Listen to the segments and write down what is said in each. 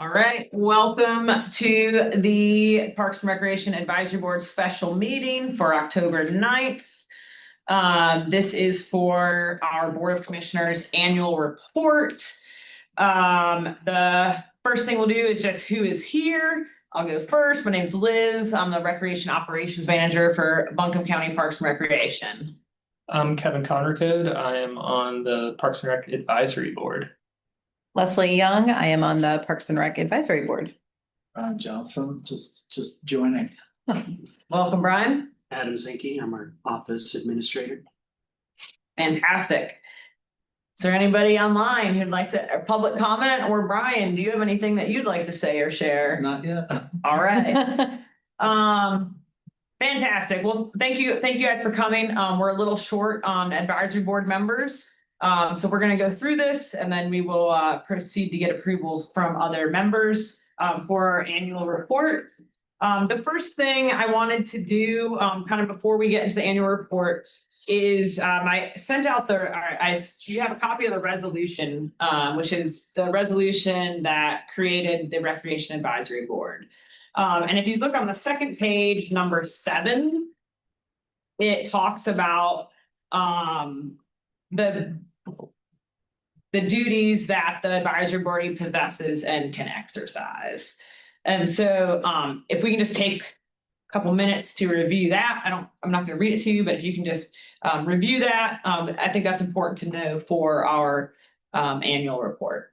All right, welcome to the Parks and Recreation Advisory Board special meeting for October 9th. This is for our Board of Commissioners annual report. The first thing we'll do is just who is here. I'll go first. My name's Liz. I'm the Recreation Operations Manager for Buncombe County Parks and Recreation. I'm Kevin Conricode. I am on the Parks and Rec Advisory Board. Leslie Young, I am on the Parks and Rec Advisory Board. Brian Johnson, just joining. Welcome, Brian. Adam Zinke, I'm our office administrator. Fantastic. Is there anybody online who'd like to public comment, or Brian, do you have anything that you'd like to say or share? Not yet. All right. Fantastic. Well, thank you guys for coming. We're a little short on advisory board members. So we're going to go through this and then we will proceed to get approvals from other members for our annual report. The first thing I wanted to do kind of before we get into the annual report is I sent out you have a copy of the resolution, which is the resolution that created the Recreation Advisory Board. And if you look on the second page, number 7, it talks about the duties that the advisory board possesses and can exercise. And so if we can just take a couple minutes to review that, I'm not going to read it to you, but if you can just review that, I think that's important to know for our annual report.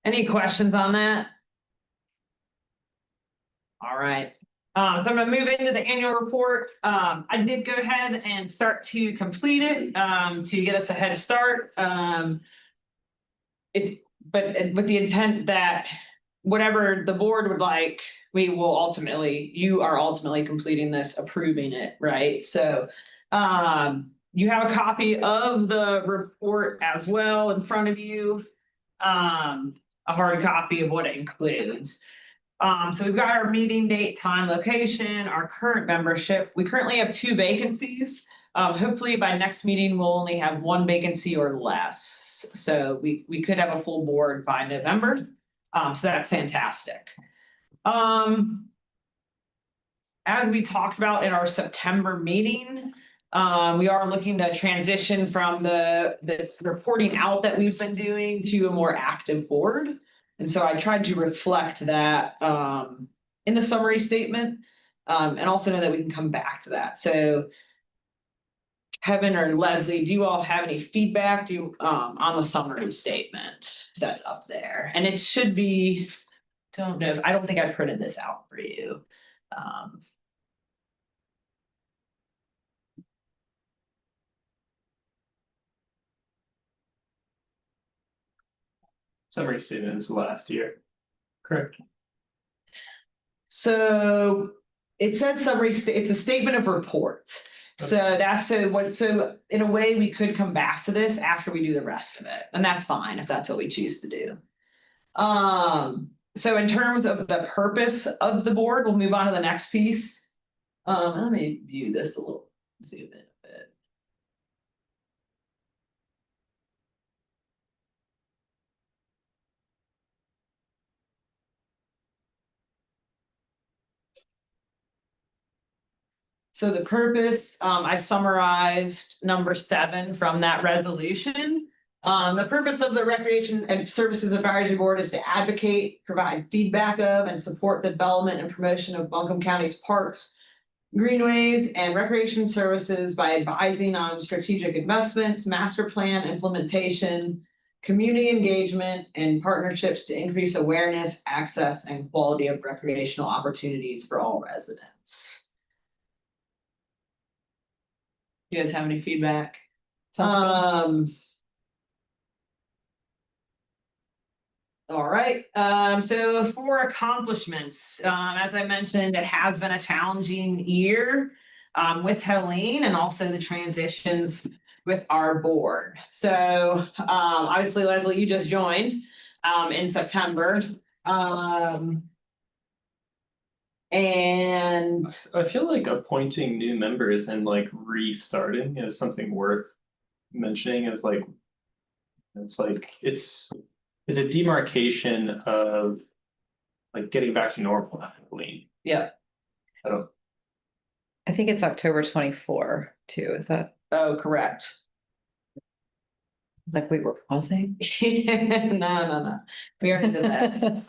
Any questions on that? All right. So I'm going to move into the annual report. I did go ahead and start to complete it to get us a head start. But with the intent that whatever the board would like, you are ultimately completing this, approving it, right? So you have a copy of the report as well in front of you. A hard copy of what it includes. So we've got our meeting date, time, location, our current membership. We currently have 2 vacancies. Hopefully by next meeting, we'll only have 1 vacancy or less. So we could have a full board by November. So that's fantastic. As we talked about in our September meeting, we are looking to transition from the reporting out that we've been doing to a more active board. And so I tried to reflect that in the summary statement and also know that we can come back to that. So Kevin or Leslie, do you all have any feedback on the summary statement that's up there? And it should be, I don't think I printed this out for you. Summary statement is last year. Correct. So it says it's a statement of report. Okay. So in a way we could come back to this after we do the rest of it. And that's fine if that's what we choose to do. So in terms of the purpose of the board, we'll move on to the next piece. Let me view this a little, zoom in a bit. So the purpose, I summarized number 7 from that resolution. The purpose of the Recreation and Services Advisory Board is to advocate, provide feedback of, and support the development and promotion of Buncombe County's parks, greenways, and recreation services by advising on strategic investments, master plan implementation, community engagement, and partnerships to increase awareness, access, and quality of recreational opportunities for all residents. You guys have any feedback? All right, so for accomplishments, as I mentioned, it has been a challenging year with Helene and also the transitions with our board. So obviously, Leslie, you just joined in September. And I feel like appointing new members and like restarting is something worth mentioning as like, it's a demarcation of like getting back to normal, I believe. yeah, I think it's October 24 too. Is that, oh, correct. it's like we were pausing? No, we already did that.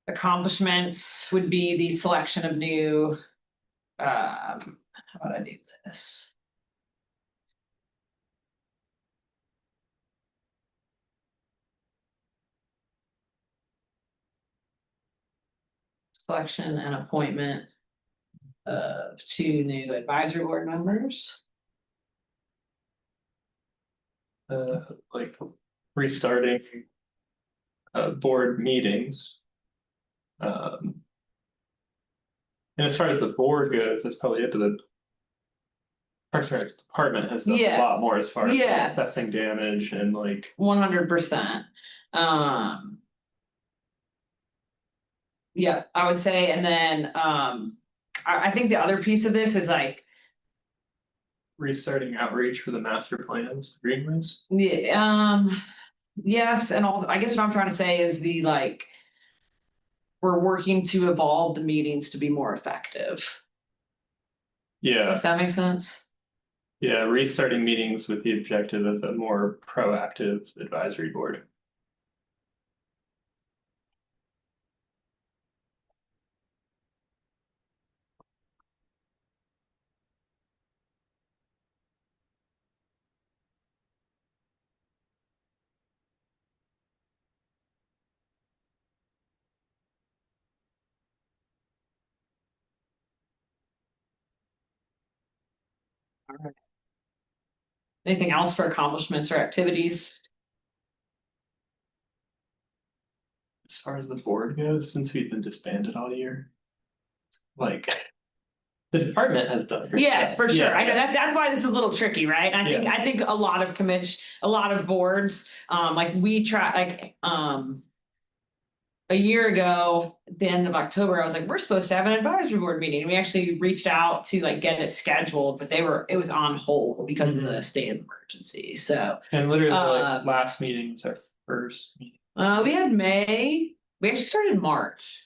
Accomplishments would be the selection of new, how do I do this? Selection and appointment of 2 new advisory board members. Like restarting board meetings. And as far as the board goes, it's probably up to the Parks and Rec department has done Yeah. a lot more as far as like, Yeah. assessing damage and like 100%. Yeah, I would say, and then I think the other piece of this is like, restarting outreach for the master plans, greenways. yeah, yes, and all, I guess what I'm trying to say is the like, we're working to evolve the meetings to be more effective. Yeah, Does that make sense? yeah, restarting meetings with the objective of a more proactive advisory board. Anything else for accomplishments or activities? As far as the board goes, since we've been disbanded all year, like the department has done. great Yes, job. for sure. Yeah, I know yeah. that's why this is a little tricky, right? And I think a lot of a lot of boards, like we try, like, a year ago, at the end of October, I was like, we're supposed to have an advisory board meeting. And we actually reached out to like get it scheduled, but it was on hold because of the state of emergency. So, And literally like last meeting was our first meeting. we had May, we actually started March.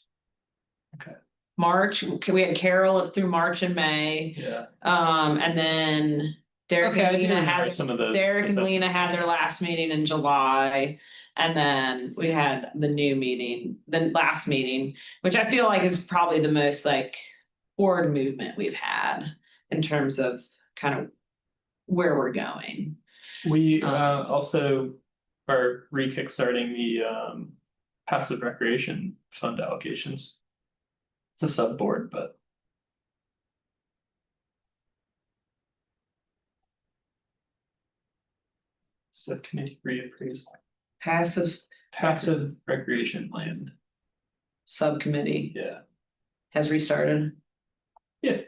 Okay. March, we had Carol through March and May. Yeah. And then Derek Okay, I and do Lena remember had some of the. Derek and stuff. Lena had their last meeting in July. And then we had the new meeting, the last meeting, which I feel like is probably the most like forward movement we've had in terms of kind of where we're going. We also are re-kickstarting the passive recreation fund allocations. It's a sub board, but. Subcommittee reappraisal. Passive recreation land. Subcommittee Yeah. has restarted. Yeah.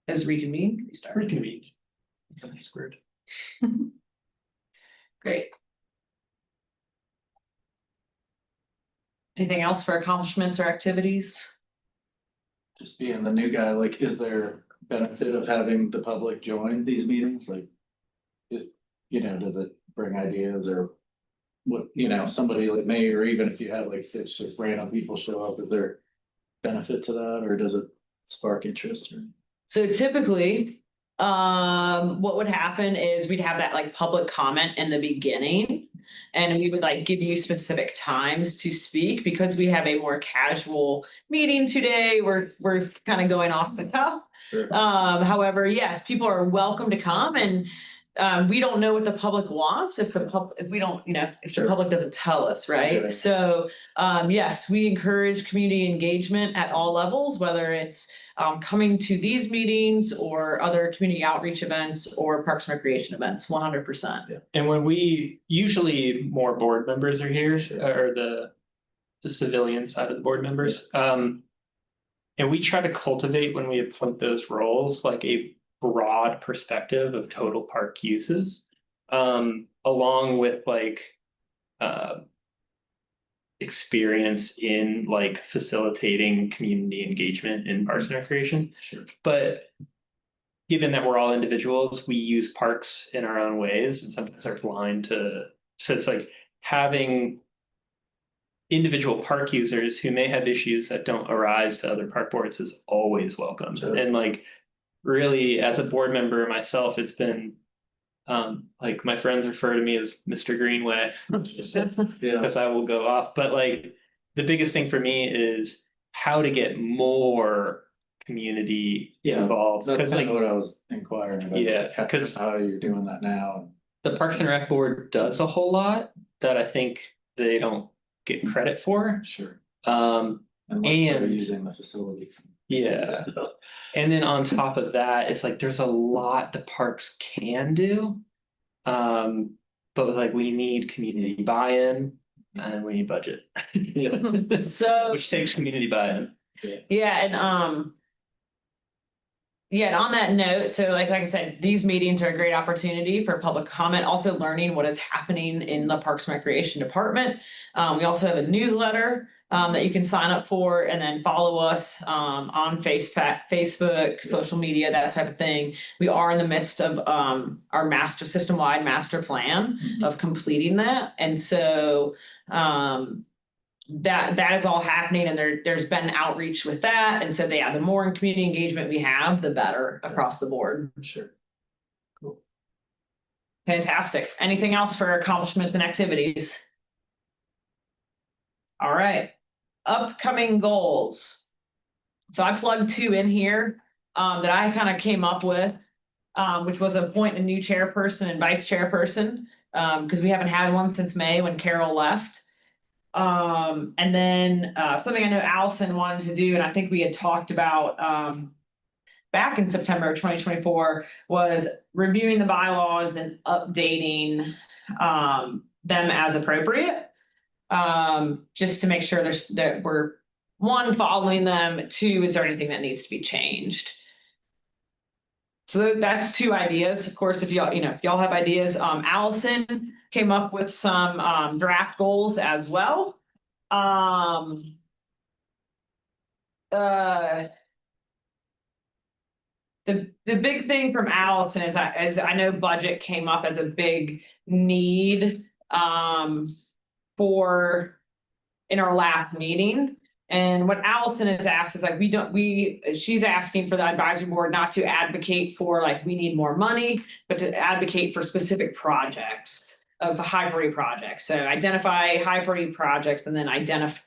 Has reconvened, restarted. Reconvened. It's a nice word. Great. Anything else for accomplishments or activities? Just being the new guy, like, is there benefit of having the public join these meetings? Like, does it bring ideas or what, somebody like me, or even if you had like 6 just random people show up, is there benefit to that, or does it spark interest? Or So typically, what would happen is we'd have that like public comment in the beginning. And we would like give you specific times to speak because we have a more casual meeting today. We're kind of going off the cuff. Sure. However, yes, people are welcome to come and we don't know what the public wants if if we don't, if the Sure. public doesn't tell us, right? Yeah. So yes, we encourage community engagement at all levels, whether it's coming to these meetings or other community outreach events or parks and recreation events, 100%. And when usually more board members are here, Sure. or the civilian side of the board members. And we try to cultivate when we appoint those roles, like a broad perspective of total park uses. Along with like experience in like facilitating community engagement in parks and recreation. Sure. But given that we're all individuals, we use parks in our own ways and sometimes are blind to, so it's like having individual park users who may have issues that don't arise to other park boards is always welcome. Sure. And like really as a board member myself, it's been like my friends refer to me as Mr. Greenway. Yeah, Because I will go off. But like the biggest thing for me is how to get more community Yeah, involved. that's Because kind like of what I was inquiring about. Yeah, like, how- 'cause- how you're doing that now. the Parks and Rec Board does a whole lot that I think they don't get credit for. Sure. Um, And what they're And- using the facilities. Yeah. So, and then on top of that, it's like there's a lot the parks can do. But like we need community buy-in and we need budget. So Which takes community buy-in. yeah, and yeah, and on that note, so like I said, these meetings are a great opportunity for public comment, also learning what is happening in the Parks and Recreation Department. We also have a newsletter that you can sign up for and then follow us on Facebook, social media, that type of thing. We are in the midst of our system-wide master plan of completing that. And so that is all happening and there's been outreach with that. And so the more in community engagement we have, the better across the board. Sure. Cool. Fantastic. Anything else for accomplishments and activities? All right, upcoming goals. So I plugged 2 in here that I kind of came up with, which was appoint a new chairperson and vice chairperson, because we haven't had one since May when Carol left. And then something I know Allison wanted to do, and I think we had talked about back in September of 2024, was reviewing the bylaws and updating them as appropriate. Just to make sure that we're 1, following them, 2, is there anything that needs to be changed? So that's 2 ideas. Of course, if y'all have ideas, Allison came up with some draft goals as well. The big thing from Allison is I know budget came up as a big need for in our last meeting. And what Allison has asked is like, she's asking for the advisory board not to advocate for like, we need more money, but to advocate for specific projects of high priority projects. So identify high priority projects and then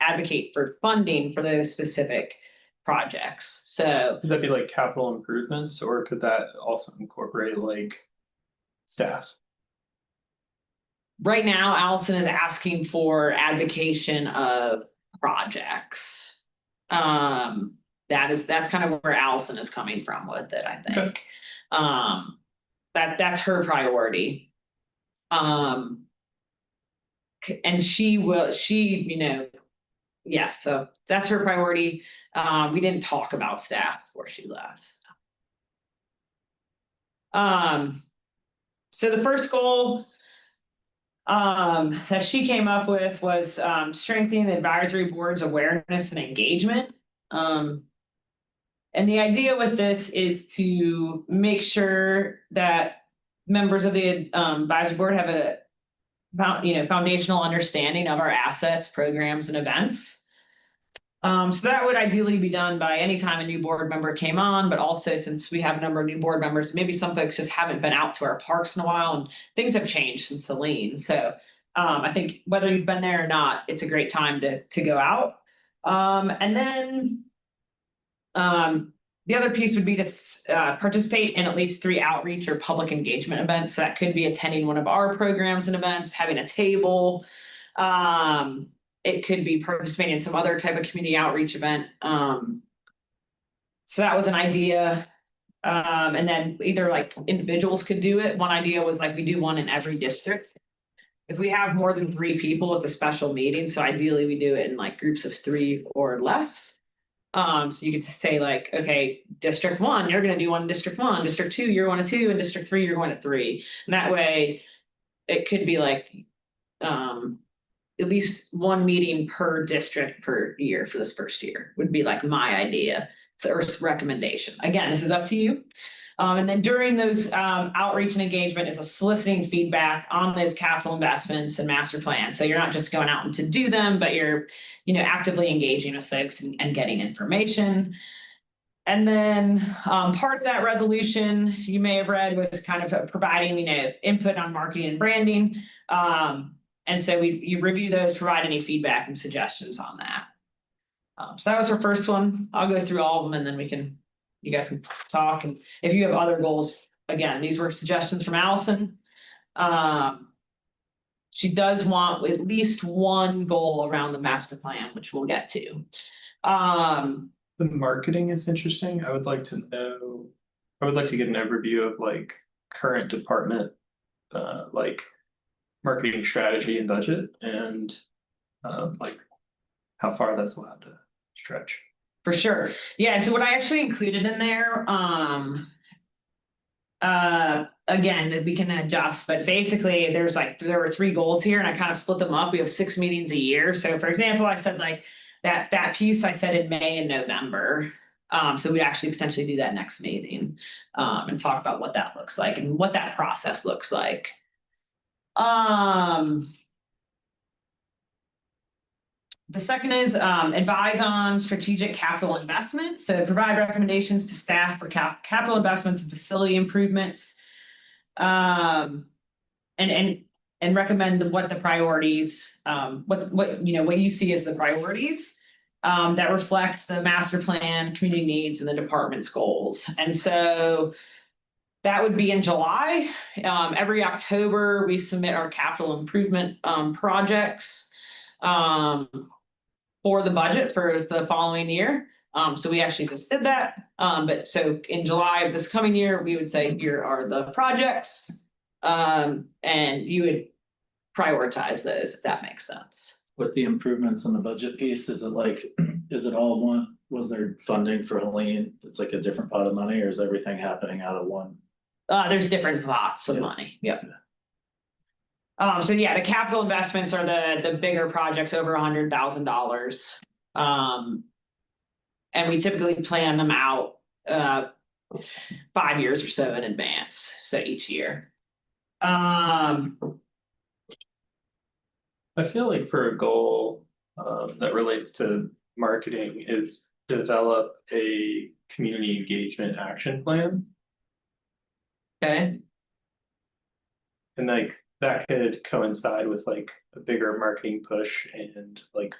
advocate for funding for those specific projects. So Could that be like capital improvements or could that also incorporate like staff? right now, Allison is asking for advocation of projects. That's kind of where Allison is coming from with it, I think. That's her priority. And yes, so that's her priority. We didn't talk about staff before she left. So the first goal that she came up with was strengthening the advisory board's awareness and engagement. And the idea with this is to make sure that members of the advisory board have a foundational understanding of our assets, programs, and events. So that would ideally be done by any time a new board member came on, but also since we have a number of new board members, maybe some folks just haven't been out to our parks in a while and things have changed since Helene. So I think whether you've been there or not, it's a great time to go out. And then the other piece would be to participate in at least 3 outreach or public engagement events. So that could be attending one of our programs and events, having a table. It could be participating in some other type of community outreach event. So that was an idea. And then either like individuals could do it. One idea was like we do one in every district. If we have more than 3 people at the special meeting, so ideally we do it in like groups of 3 or less. So you could say like, okay, District 1, you're gonna do one in District 1, District 2, you're going to 2, and District 3, you're going to 3. And that way, it could be like at least 1 meeting per district per year for this first year would be like my idea. So, or recommendation. Again, this is up to you. And then during those outreach and engagement is a soliciting feedback on those capital investments and master plans. So you're not just going out to do them, but you're, actively engaging with folks and getting information. And then part of that resolution you may have read was kind of providing, input on marketing and branding. And so you review those, provide any feedback and suggestions on that. So that was our first one. I'll go through all of them and then you guys can talk. And if you have other goals, again, these were suggestions from Allison. She does want at least 1 goal around the master plan, which we'll get to. The marketing is interesting. I would like to get an overview of like current department, like marketing strategy and budget and like how far that's allowed to stretch. For sure. Yeah. And so what I actually included in there, again, we can adjust, but basically there were 3 goals here and I kind of split them up. We have 6 meetings a year. So for example, I said like that piece I said in May and November. So we actually potentially do that next meeting and talk about what that looks like and what that process looks like. The second is advise on strategic capital investments. So provide recommendations to staff for capital investments and facility improvements. And recommend what the priorities, what you see as the priorities that reflect the master plan, community needs, and the department's goals. And so that would be in July. Every October, we submit our capital improvement projects for the budget for the following year. So we actually just did that. But so in July of this coming year, we would say, here are the projects. And you would prioritize those, if that makes sense. With the improvements in the budget piece, is it all one? Was there funding for Helene? It's like a different pot of money, or is everything happening out of one? There's different pots of money. Yep. So yeah, the capital investments are the bigger projects over $100,000. And we typically plan them out 5 years or so in advance. So each year. I feel like for a goal that relates to marketing is develop a community engagement action plan. Okay. And like that could coincide with like a bigger marketing push and like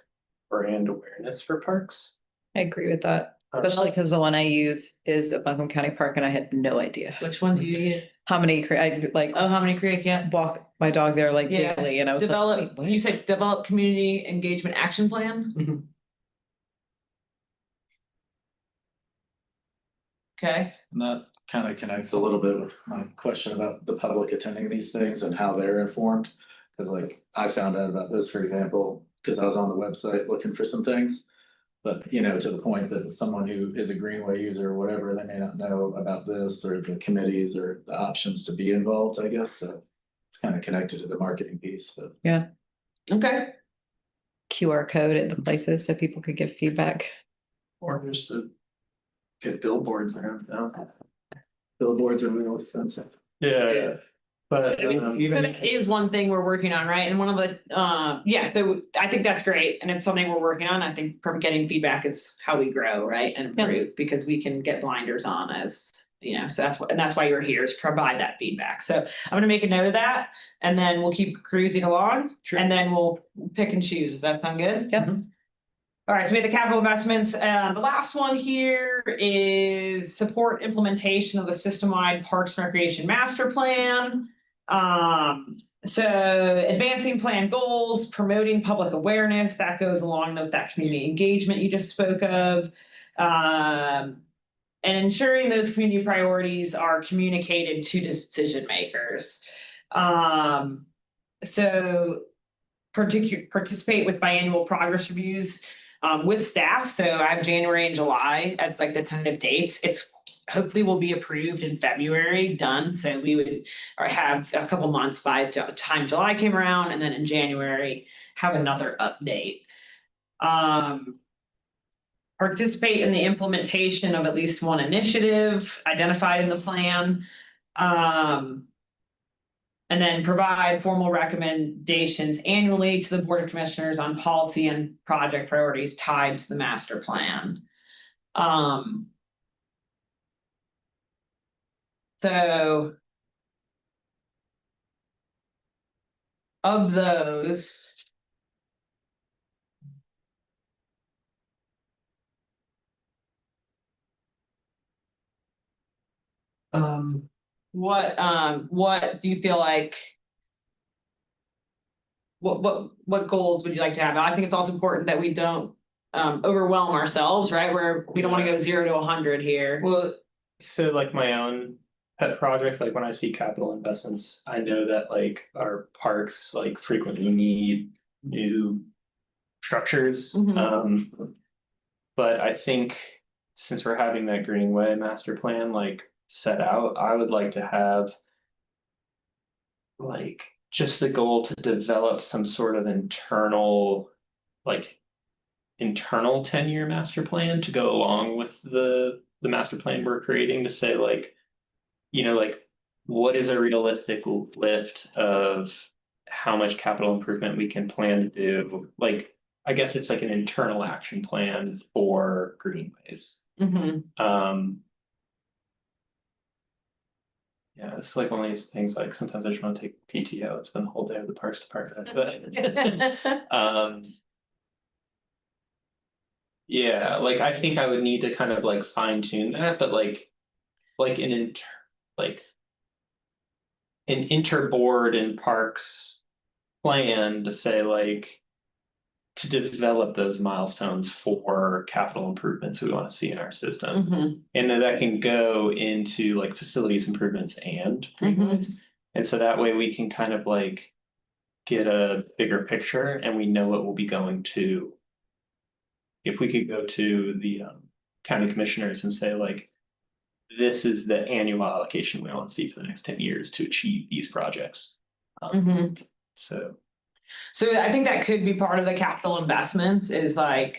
brand awareness for parks. I agree with that, especially because the one I use is the Buncombe County Park and I had no idea Which one do you get? how many, I like Oh, how many create? Yeah. walk my dog there like Yeah. daily and I was like, Develop, wait, what? you said develop community engagement action plan? Mhm. Okay. And that kind of connects a little bit with my question about the public attending these things and how they're informed. Cause like I found out about this, for example, because I was on the website looking for some things. But to the point that someone who is a Greenway user or whatever, they may not know about this or the committees or the options to be involved, I guess. So it's kind of connected to the marketing piece, but. Yeah, Okay. QR code at the places so people could give feedback. Or just to get billboards around now. Billboards are real expensive. Yeah. But So that is one thing we're working on, right? And one of the, yeah, so I think that's great. And it's something we're working on. I think from getting feedback is how we grow, right? And Yep. improve because we can get blinders on as, you know, so that's what, and that's why you're here, to provide that feedback. So I'm gonna make a note of that and then we'll keep cruising along. Sure. And then we'll pick and choose. Does that sound good? Yep. All right, so we have the capital investments. The last one here is support implementation of the system-wide Parks and Recreation Master Plan. So advancing plan goals, promoting public awareness, that goes along with that community engagement you just spoke of. And ensuring those community priorities are communicated to decision makers. So participate with biannual progress reviews with staff. So I have January and July as like the tentative dates. It's hopefully will be approved in February, done. So we would have a couple months by the time July came around, and then in January have another update. Participate in the implementation of at least one initiative identified in the plan. And then provide formal recommendations annually to the Board of Commissioners on policy and project priorities tied to the master plan. So of those, what do you feel like? What goals would you like to have? I think it's also important that we don't overwhelm ourselves, right? Where we don't want to go 0 to 100 here. well, so like my own pet project, like when I see capital investments, I know that like our parks like frequently need new structures. Mhm. But I think since we're having that Greenway master plan like set out, I would like to have like just the goal to develop some sort of internal 10-year master plan to go along with the master plan we're creating, to say like, you know, like what is a realistic lift of how much capital improvement we can plan to do. Like, I guess it's like an internal action plan for greenways. Mhm. Yeah, it's like one of these things, like sometimes I just want to take PTO, it's been the whole day of the Parks Department, but yeah, like I think I would need to kind of like fine tune that, but like like an interboard and parks plan to say like to develop those milestones for capital improvements we want to see in our system. Mhm. And then that can go into like facilities improvements and greenways. And so that way we can kind of like get a bigger picture and we know what we'll be going to. If we could go to the county commissioners and say like, this is the annual allocation we want to see for the next 10 years to achieve these projects. Mhm. So So I think that could be part of the capital investments is like,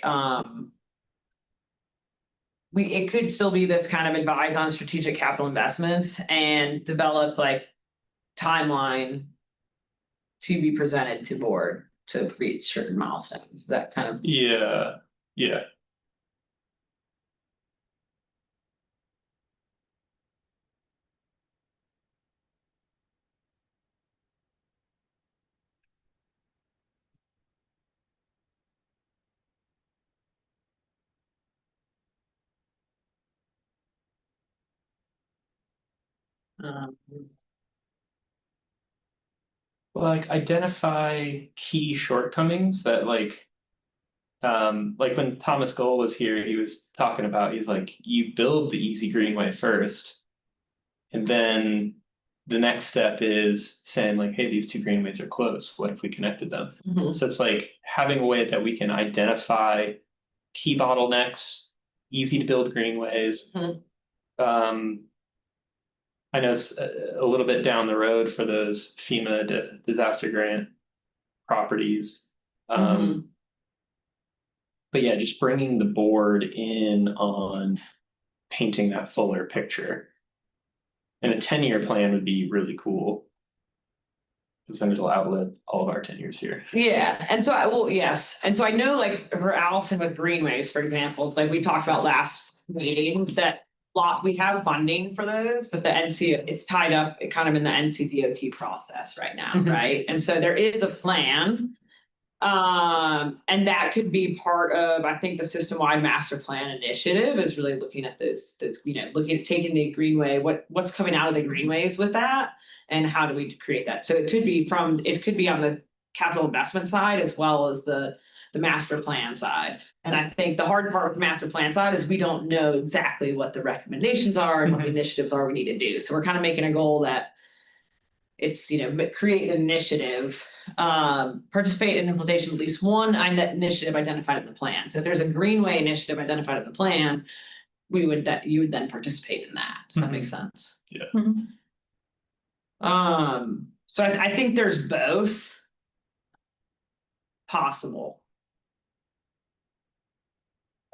it could still be this kind of advise on strategic capital investments and develop like timeline to be presented to board to reach certain milestones. Is that kind of? yeah. Um, Like identify key shortcomings that like when Thomas Goal was here, he was talking about, he's like, you build the easy greenway first, and then the next step is saying like, hey, these two greenways are close, what if we connected them? mhm. So it's like having a way that we can identify key bottlenecks, easy to build greenways. I know a little bit down the road for those FEMA disaster grant properties. But yeah, just bringing the board in on painting that fuller picture. And a 10-year plan would be really cool. because then it'll outlive all of our tenures here. Yeah, and so yes, and so I know like for Allison with Greenways, for example, it's like we talked about last meeting that we have funding for those, but the NC, it's tied up kind of in the NCDOT process right now, Mhm. right? And so there is a plan. And that could be part of, I think, the system-wide master plan initiative is really looking at those, looking at taking the greenway, what's coming out of the greenways with that, and how do we create that? So it could be on the capital investment side as well as the master plan side. And I think the hard part with the master plan side is we don't know exactly what the recommendations are and what the initiatives are we need to do. So we're kind of making a goal that it's, create an initiative, participate in implementation of at least one initiative identified in the plan. So if there's a greenway initiative identified in the plan, you would then participate in that. Does that make sense? Yeah. Mhm. So I think there's both possible.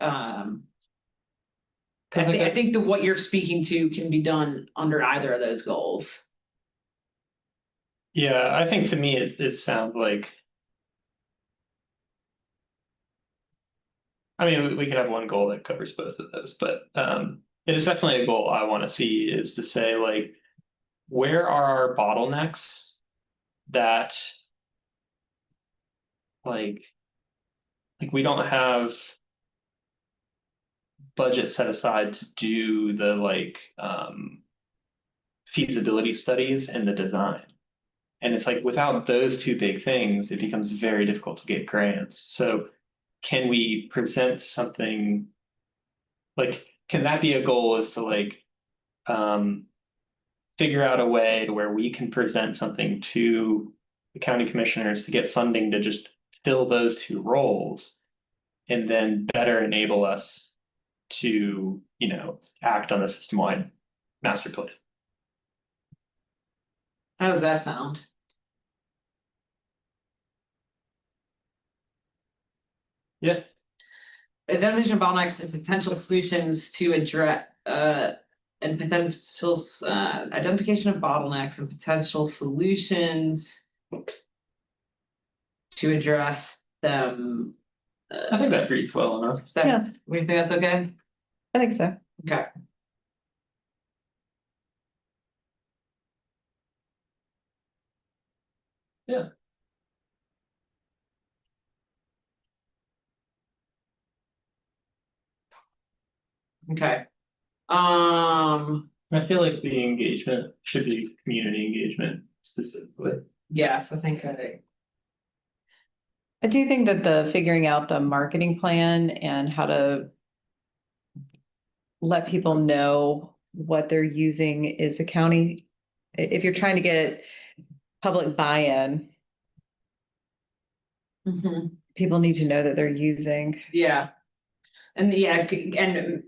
I think that what you're speaking to can be done under either of those goals. Yeah, I think to me, it sounds like. I mean, we could have one goal that covers both of those, but it is definitely a goal I want to see is to say like, where are our bottlenecks that like we don't have budget set aside to do the like feasibility studies and the design. And it's like without those two big things, it becomes very difficult to get grants. So can we present something like, can that be a goal is to like figure out a way to where we can present something to the county commissioners to get funding to just fill those two roles and then better enable us to, act on the system-wide master plan. How does that sound? Yeah. Identification of bottlenecks and potential solutions to address, and potential, identification of bottlenecks and potential solutions to address them. I think that reads well enough. Yeah. We think that's okay? I think so. Okay. Yeah. Okay. I feel like the engagement should be community engagement specifically. Yes, I think I do think that the figuring out the marketing plan and how to let people know what they're using is a county. If you're trying to get public buy-in, people need to know that they're using. yeah. And and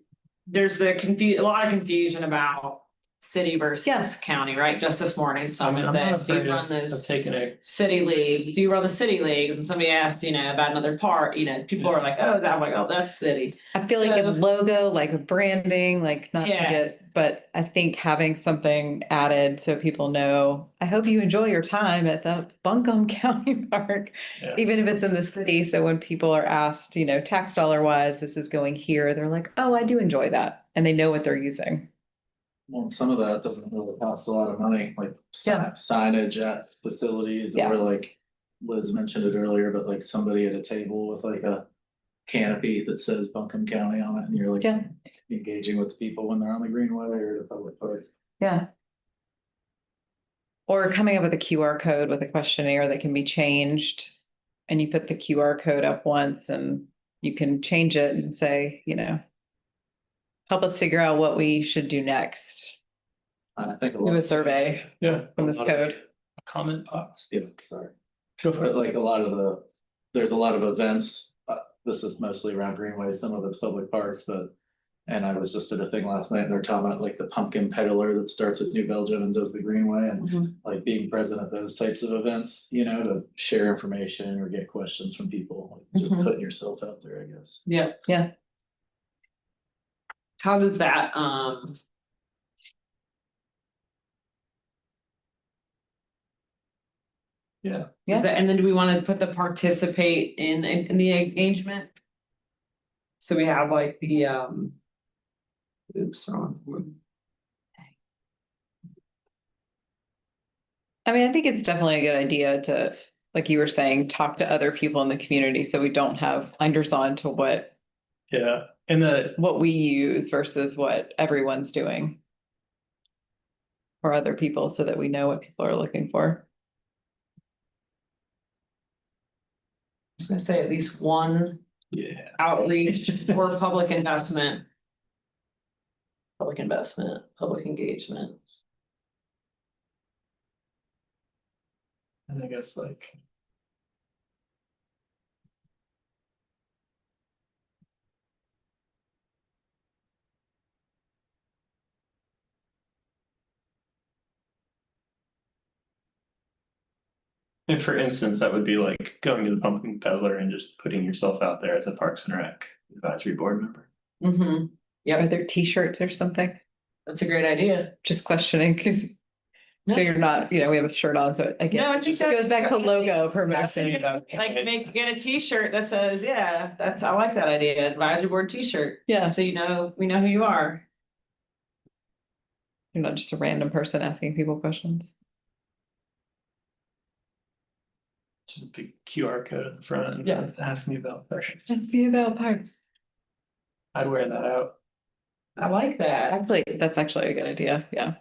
there's a lot of confusion about city versus Yes. county, right? Just this morning, I'm someone not said, do afraid you run of those taking a. city league? Do you run the city leagues? And somebody asked, about another part, people are like, oh, I'm like, oh, that's city. I feel like So- a logo, like branding, like not to Yeah. get, but I think having something added so people know, I hope you enjoy your time at the Buncombe County Park, Yeah. even if it's in the city. So when people are asked, tax dollar wise, this is going here, they're like, oh, I do enjoy that. And they know what they're using. Well, some of that doesn't really cost a lot of money, like Yeah. signage at facilities, Yeah. or like Liz mentioned it earlier, but like somebody at a table with like a canopy that says Buncombe County on it, and you're like Yeah. engaging with the people when they're on the greenway or the public park. Yeah. Or coming up with a QR code with a questionnaire that can be changed. And you put the QR code up once and you can change it and say, help us figure out what we should do next. I think Do a survey Yeah. from this code. A comment box. Yeah, sorry. Go for But it. like there's a lot of events, this is mostly around greenways, some of it's public parks, and I was just at a thing last night and they're talking about like the pumpkin peddler that starts at New Belgium and does the greenway, and like being present at those types of events, to share information or get questions from people, like just Mhm. putting yourself out there, I guess. Yeah. Yeah. How does that, Yeah. Yeah. And then do we want to put the participate in the engagement? So we have like the, oops, wrong. one. I mean, I think it's definitely a good idea to, like you were saying, talk to other people in the community so we don't have blinders on to Yeah, and what we use versus what everyone's doing. For other people so that we know what people are looking for. I was gonna say at least one yeah, outreach or public investment. Public investment, public engagement. and I guess like. And for instance, that would be like going to the pumpkin peddler and just putting yourself out there as a Parks and Rec advisory board member. Mm-hmm, Are there t-shirts or something? that's a great idea. Just questioning because so No. you're not, we have a shirt on, so No, I again, think it goes back to that's- logo promotion. Like get a T-shirt that says, yeah, I like that idea, advisory board T-shirt. Yeah, So we know who you are. you're not just a random person asking people questions. Just a big QR code at the front. And Yeah. ask me about questions. Just be about parks. I'd wear that out. I like that. Actually, that's actually a good idea. Yeah.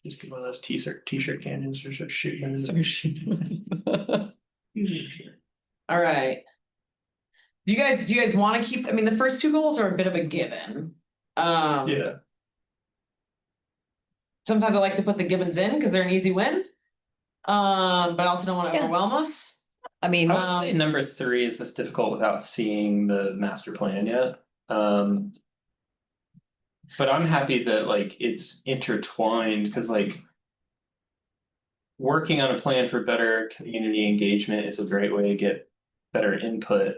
Just get one of those t-shirt cannons or just shoot them. All right. Do you guys want to keep, I mean, the first two goals are a bit of a given. Yeah, Sometimes I like to put the givens in because they're an easy win. But I also don't want to Yeah. overwhelm us. I mean, I would say number 3 is just difficult without seeing the master plan yet. But I'm happy that like it's intertwined because like working on a plan for better community engagement is a great way to get better input.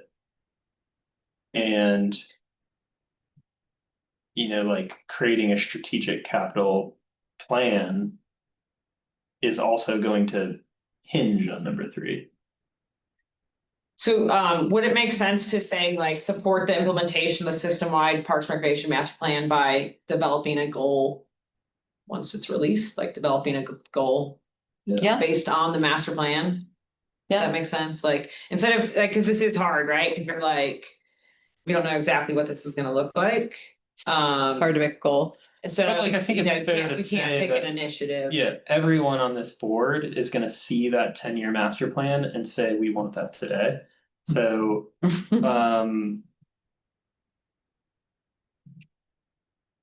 And like creating a strategic capital plan is also going to hinge on number 3. So would it make sense to say like support the implementation of the system-wide Parks and Recreation Master Plan by developing a goal? Once it's released, like developing a goal yeah, based on the master plan? Does yeah. that make sense? Like instead of like, because this is hard, right? Because you're like, we don't know exactly what this is gonna look like. It's hard to make a goal. So But, like, I think it's fair to we say can't pick that- an initiative. Yeah, everyone on this board is going to see that 10-year master plan and say we want that today. So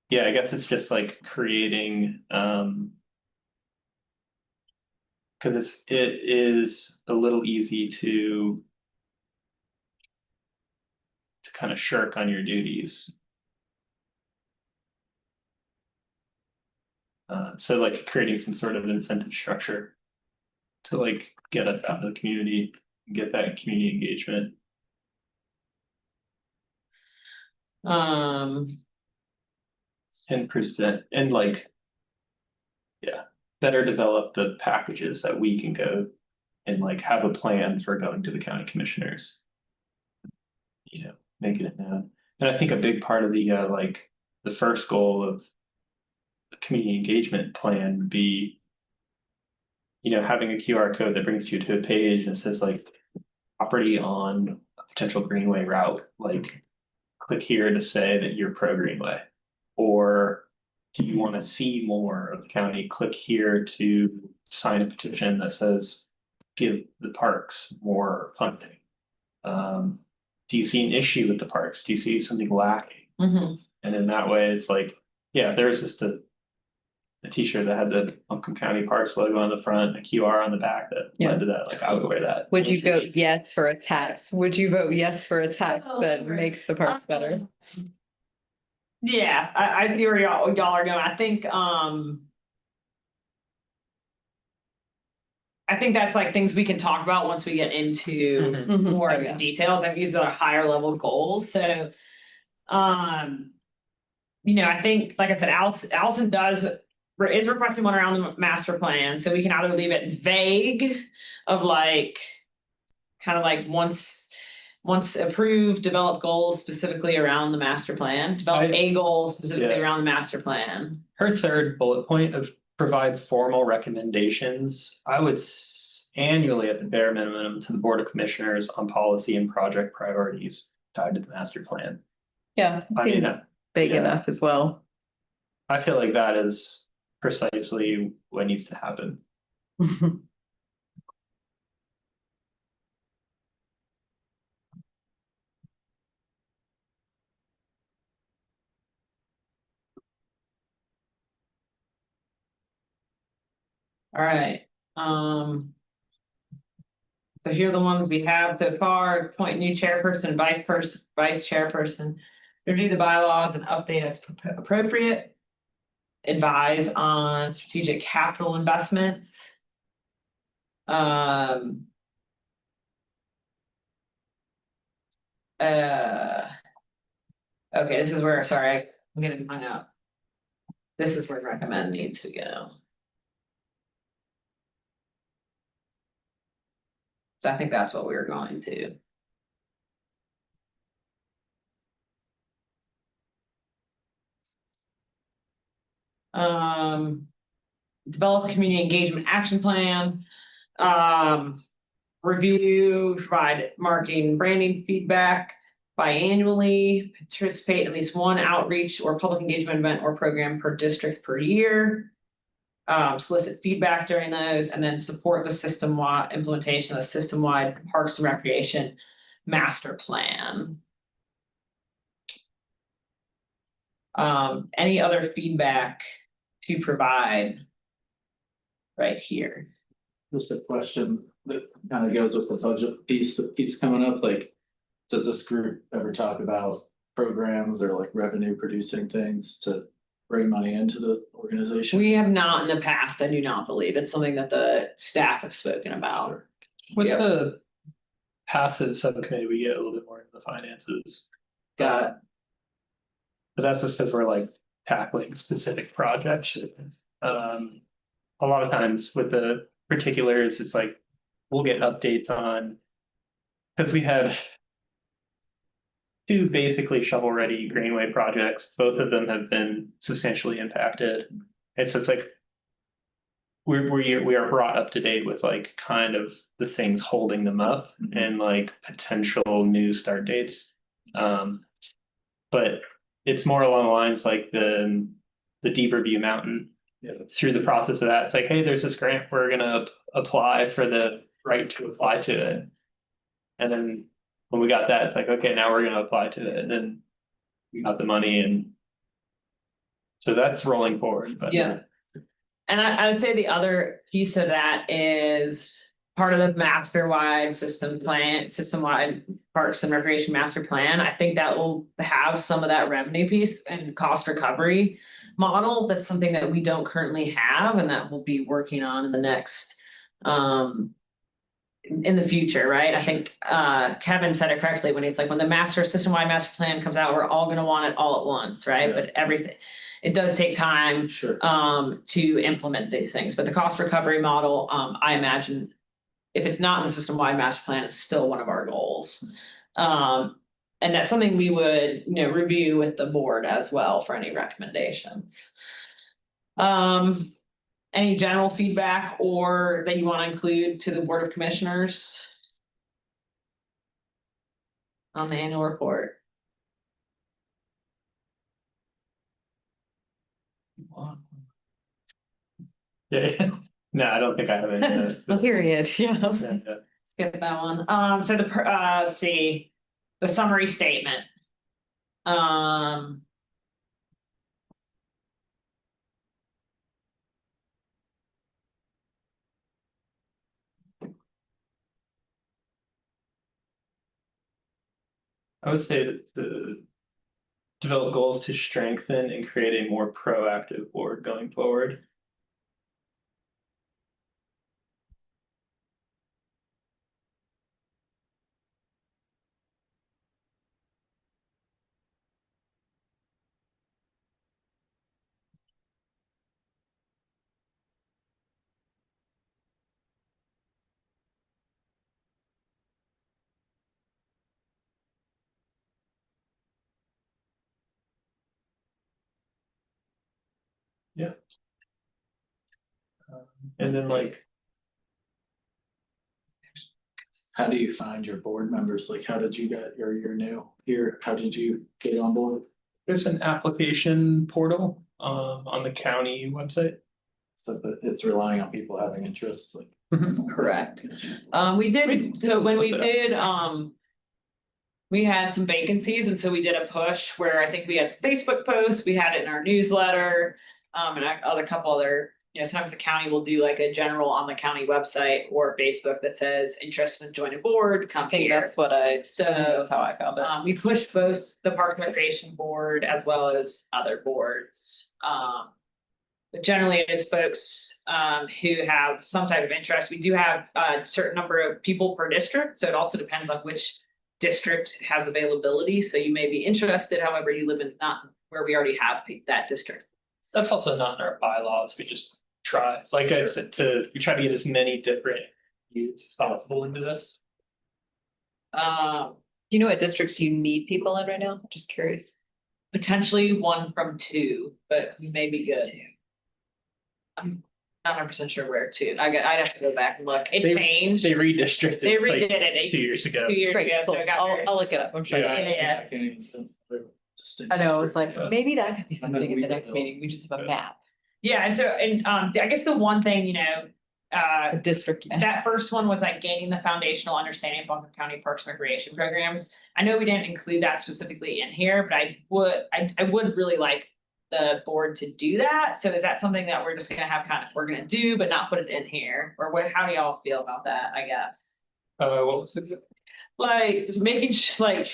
yeah, I guess it's just like creating because it is a little easy to kind of shirk on your duties. So like creating some sort of incentive structure to like get us out of the community, get that community engagement. And present and like, yeah, better develop the packages that we can go and like have a plan for going to the county commissioners. Making it known. And I think a big part of the like the first goal of the community engagement plan would be, having a QR code that brings you to a page and says like property on a potential greenway route, like click here to say that you're pro greenway. Or do you want to see more of the county? Click here to sign a petition that says give the parks more funding. Do you see an issue with the parks? Do you see something lacking? Mhm. And in that way, it's like, yeah, there was just a t-shirt that had the Buncombe County Parks logo on the front, a QR on the back that led to that. Like I would wear that. Would you vote yes for a tax? Would you vote yes for a tax that makes the parks better? Yeah, I see where y'all are going. I think that's like things we can talk about once we get into Mhm. Mhm. more Oh, of the yeah. details. Like these are higher level goals. So I think, like I said, Allison is requesting one around the master plan, so we can either leave it vague of like, kind of like once approved, develop goals specifically around the master plan, develop a goal specifically Yeah. around the master plan. Her third bullet point of provide formal recommendations, I would annually at the bare minimum to the Board of Commissioners on policy and project priorities tied to the master plan. Yeah, I mean, big yeah. enough as well. I feel like that is precisely what needs to happen. All right, so here are the ones we have so far: appoint new chairperson, vice chairperson, review the bylaws and update as appropriate, advise on strategic capital investments. Um. Okay, this is where, sorry, I'm getting hung up. This is where recommend needs to go. So I think that's what we were going to. Develop a community engagement action plan. Review, provide marketing and branding feedback biannually, participate in at least one outreach or public engagement event or program per district per year. Solicit feedback during those, and then support the system-wide implementation of the system-wide Parks and Recreation master plan. Any other feedback to provide right here? Just a question that kind of goes with the budget piece that keeps coming up, like, does this group ever talk about programs or like revenue producing things to bring money into the organization? We have not in the past, I do not believe. It's something that the staff have spoken about. With Yep. the passive subcommittee, we get a little bit more into the finances. Got it. But that's just because we're like tackling specific projects. A lot of times with the particulars, it's like we'll get updates on, because we had two basically shovel-ready greenway projects. Both of them have been substantially impacted. It's just like we are brought up to date with like kind of the things holding them up and like potential new start dates. But it's more along the lines like the Deaver View Mountain. Through the process of that, it's like, hey, there's this grant, we're gonna apply for the right to apply to it. And then when we got that, it's like, okay, now we're gonna apply to it, and then we got the money, and so that's rolling forward. But Yeah. And I would say the other piece of that is part of the master-wide system-wide Parks and Recreation master plan. I think that will have some of that revenue piece and cost recovery model. That's something that we don't currently have, and that we'll be working on in the next in the future, right? I think Kevin said it correctly when he's like, when the system-wide master plan comes out, we're all gonna want it all at once, right? Yeah. But it does take time Sure. to implement these things. But the cost recovery model, I imagine if it's not in the system-wide master plan, it's still one of our goals. And that's something we would, review with the board as well for any recommendations. Any general feedback or that you want to include to the Board of Commissioners on the annual report? yeah, no, I don't think I have any. Period, yeah. Yeah. Skip that one. So let's see, the summary statement. I would say that the develop goals to strengthen and create a more proactive board going forward. And then like, How do you find your board members? Like, how did you get, you're new here, how did you get on board? there's an application portal on the county website. So, but it's relying on people having interest, like. Correct. We did, so when we did, we had some vacancies, and so we did a push where I think we had some Facebook posts, we had it in our newsletter. And a couple other, sometimes the county will do like a general on the county website or Facebook that says interested in joining board, come I think here. that's what I, So, that's how I found it. We pushed both the Park and Recreation Board as well as other boards. But generally it is folks who have some type of interest. We do have a certain number of people per district, so it also depends on which district has availability. So you may be interested, however, you live in not where we already have that district. That's also not in our bylaws, we just try, like I said, we try to get as many different views as possible into this. Um, Do you know what districts you need people in right now? Just curious. Potentially 1 from 2, but we may be good. I'm not 100% sure where to. I'd have to go back and look. It changed. They redistricted. They like, redid it 2 years ago. 2 years Great, ago, so cool. it got very. I'll look it up, I'm sure. Yeah. Yeah. I can't even sense the distinct I know, it's district. like, maybe that could be And then something in we the could next build- meeting, we just have a Yeah. map, Yeah, and I guess the one thing, a district map. that first one was like gaining the foundational understanding of Buncombe County Parks and Recreation programs. I know we didn't include that specifically in here, but I would really like the board to do that. So is that something that we're just gonna have we're gonna do, but not put it in here? Or how do y'all feel about that, I guess? What was it? Like making like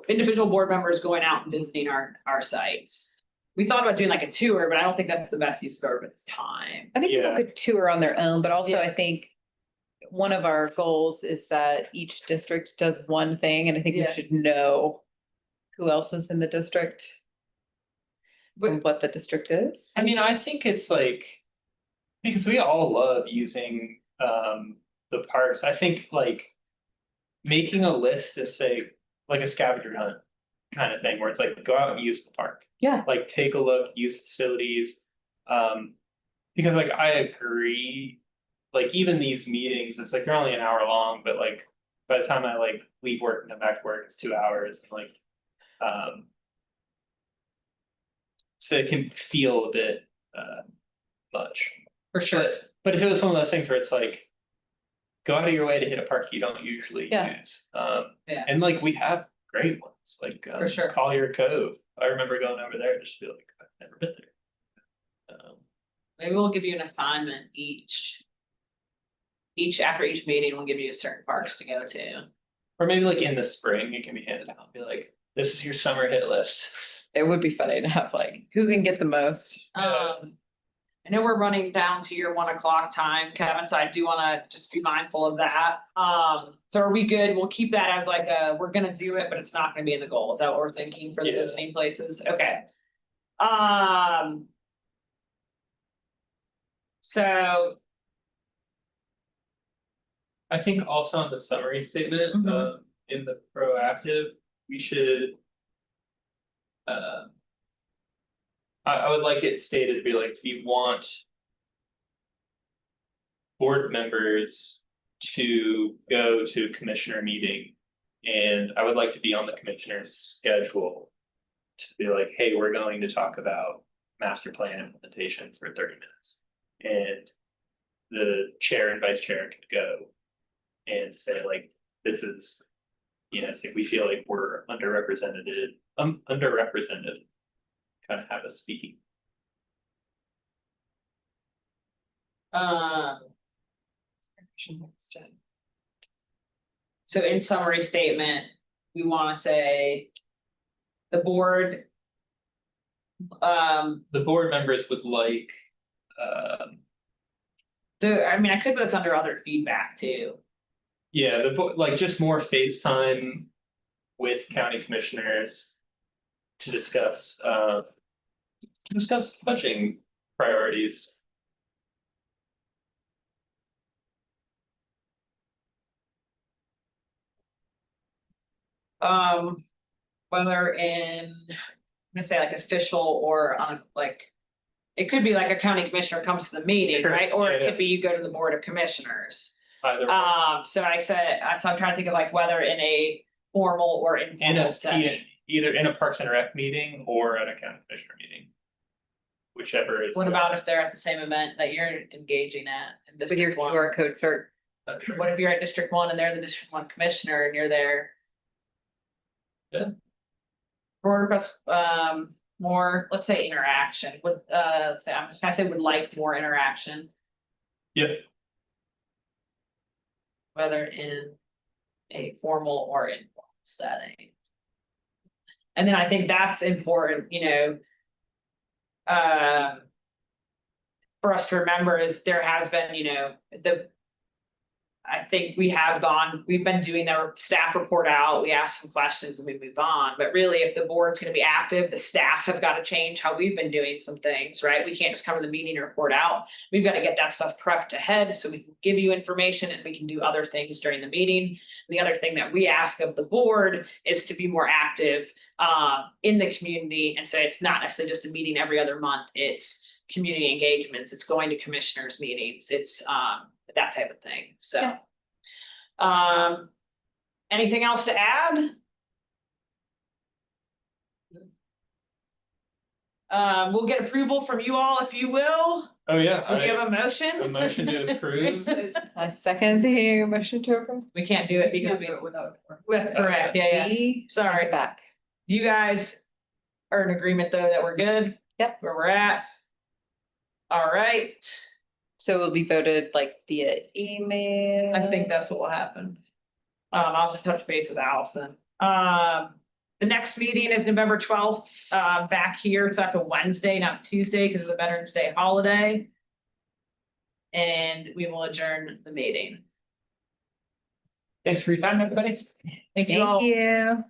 individual board members going out and visiting our sites. We thought about doing like a tour, but I don't think that's the best use of everybody's time. I think people Yeah. could tour on their own, but also Yeah. I think one of our goals is that each district does one thing, and I think we Yeah. should know who else is in the district and what the district is. I mean, I think it's like, because we all love using the parks, I think like. Making a list of say, like a scavenger hunt kind of thing, where it's like, go out and use the park. Yeah. Like take a look, use facilities. Because like I agree, like even these meetings, it's like they're only an hour long, but like by the time I like leave work and come back to work, it's 2 hours and like. So it can feel a bit much. For sure. But if it was one of those things where it's like. Go out of your way to hit a park you don't usually Yeah. use. Yeah. And like we have great ones, like For sure. Collier Cove. I remember going over there, just feel like I've never been there. Maybe we'll give you an assignment after each meeting, we'll give you certain parks to go to. Or maybe like in the spring, it can be handed out, be like, this is your summer hit list. It would be funny to have like, who can get the most? Yeah. I know we're running down to your 1 o'clock time, Kevin, so I do wanna just be mindful of that. So are we good? We'll keep that as like we're gonna do it, but it's not gonna be in the goal. Is that what we're thinking for the Yeah. visiting places? Okay. So, I think also on the summary statement, Mhm. in the proactive, we should. I would like it stated to be like, we want. Board members to go to commissioner meeting. And I would like to be on the commissioner's schedule. To be like, hey, we're going to talk about master plan implementation for 30 minutes. And the chair and vice chair could go. And say like, this is, say we feel like we're underrepresented. Kind of have a speaking. so in summary statement, we wanna say. The board. The board members would like, I could put this under other feedback too. yeah, like just more FaceTime with county commissioners. To discuss budgeting priorities. Whether in, I'm gonna say like official or on like it could be like a county commissioner comes to the meeting, Sure. right? Or it Yeah, could be you go to the board of commissioners. Either. So I said, so I'm trying to think of like whether in a formal or In informal a, setting. either in a Parks and Rec meeting or at a county commissioner meeting. Whichever is. What more- about if they're at the same event that you're engaging at? in With your District One? QR code chart. Sure. What if you're at District One and they're the District One commissioner and you're there? Yeah. Board request, more, let's say interaction with, let's say, I'm just gonna say would like more interaction, Yep, whether in a formal or informal setting. And then I think that's important, you know. For us to remember is there has been, you know, I think we've been doing the staff report out, we ask some questions and we move on, but really if the board's gonna be active, the staff have got to change how we've been doing some things, right? We can't just come to the meeting and report out. We've got to get that stuff prepped ahead so we can give you information and we can do other things during the meeting. The other thing that we ask of the board is to be more active in the community. And so it's not necessarily just a meeting every other month, it's community engagements, it's going to commissioners meetings, it's that type of thing, so. Anything else to add? We'll get approval from you all if you will. oh yeah, Do you have a motion? a motion to approve. I second the motion to approve. We can't do it because that's correct, yeah. B, Sorry. take it back. You guys are in agreement though that we're good? Yep. Where we're at? All right, So it will be voted like via email. I think that's what will happen. I'll just touch base with Allison. The next meeting is November 12th, back here, so that's a Wednesday, not Tuesday, because of the Veterans Day holiday. And we will adjourn the meeting. Thanks for your time, everybody. Thank you all. Thank you.